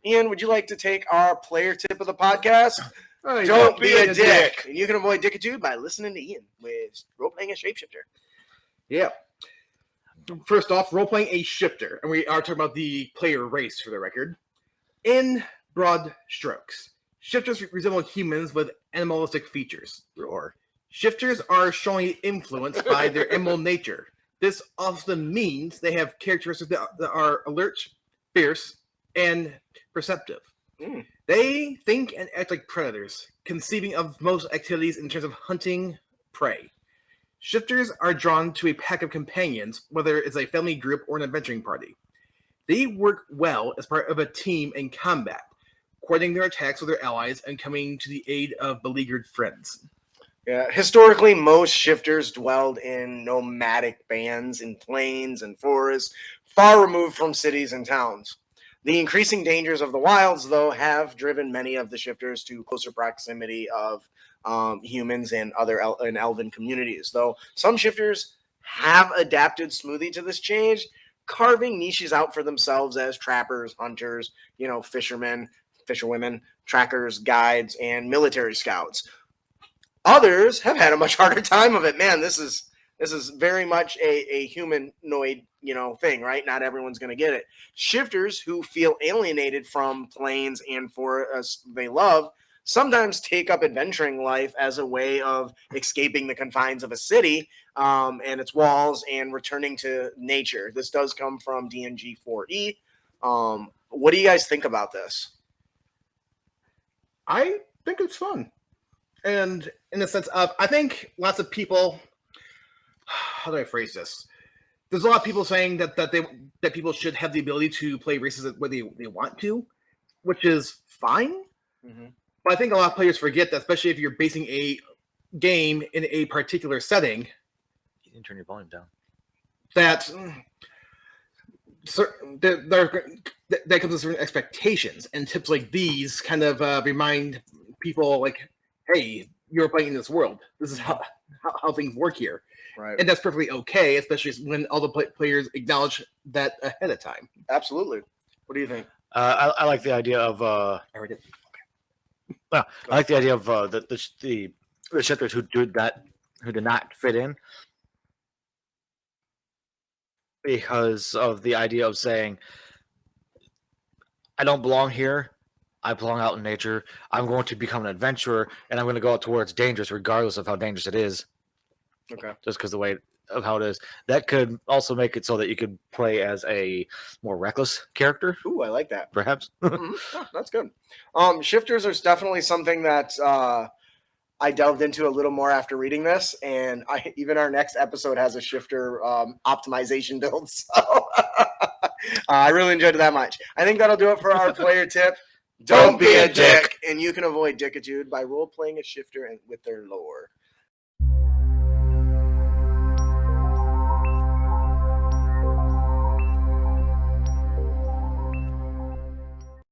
Ian, would you like to take our player tip of the podcast? Oh, Don't be a dick. And you can avoid dickitude by listening to Ian with Role-Playing a Shapeshifter. Yeah. First off, role-playing a shifter, and we are talking about the player race for the record. In broad strokes, shifters resemble humans with animalistic features. Roar. Shifters are strongly influenced by their animal nature. This often means they have characteristics that are alert, fierce, and perceptive. They think and act like predators, conceiving of most activities in terms of hunting prey. Shifters are drawn to a pack of companions, whether it's a family group or an adventuring party. They work well as part of a team in combat, coordinating their attacks with their allies and coming to the aid of beleaguered friends. Yeah, historically, most shifters dwelled in nomadic bands in plains and forests, far removed from cities and towns. The increasing dangers of the wilds, though, have driven many of the shifters to closer proximity of humans and other elven communities. Though some shifters have adapted smoothly to this change, carving niches out for themselves as trappers, hunters, fishermen, fisherwomen, trackers, guides, and military scouts. Others have had a much harder time of it. Man, this is very much a humanoid, thing, right? Not everyone's going to get it. Shifters who feel alienated from plains and forests they love sometimes take up adventuring life as a way of escaping the confines of a city and its walls and returning to nature. This does come from D&D 4E. What do you guys think about this? I think it's fun. And in the sense of, I think lots of people, how do I phrase this? There's a lot of people saying that people should have the ability to play races where they want to, which is fine. Mm-hmm. But I think a lot of players forget that, especially if you're basing a game in a particular setting. You can turn your volume down. That comes with certain expectations, and tips like these kind of remind people, like, hey, you're playing in this world. This is how things work here. Right. And that's perfectly okay, especially when all the players acknowledge that ahead of time. Absolutely. What do you think? I like the idea of I like the idea of the shifters who did not fit in, because of the idea of saying, I don't belong here. I belong out in nature. I'm going to become an adventurer, and I'm going to go out to where it's dangerous, regardless of how dangerous it is. Okay. Just because the way of how it is. That could also make it so that you could play as a more reckless character. Ooh, I like that. Perhaps. Mm-hmm. Oh, that's good. Shifters are definitely something that I delved into a little more after reading this, and even our next episode has a shifter optimization build. So I really enjoyed it that much. I think that'll do it for our player tip. Don't be a dick. And you can avoid dickitude by role-playing a shifter with their lore.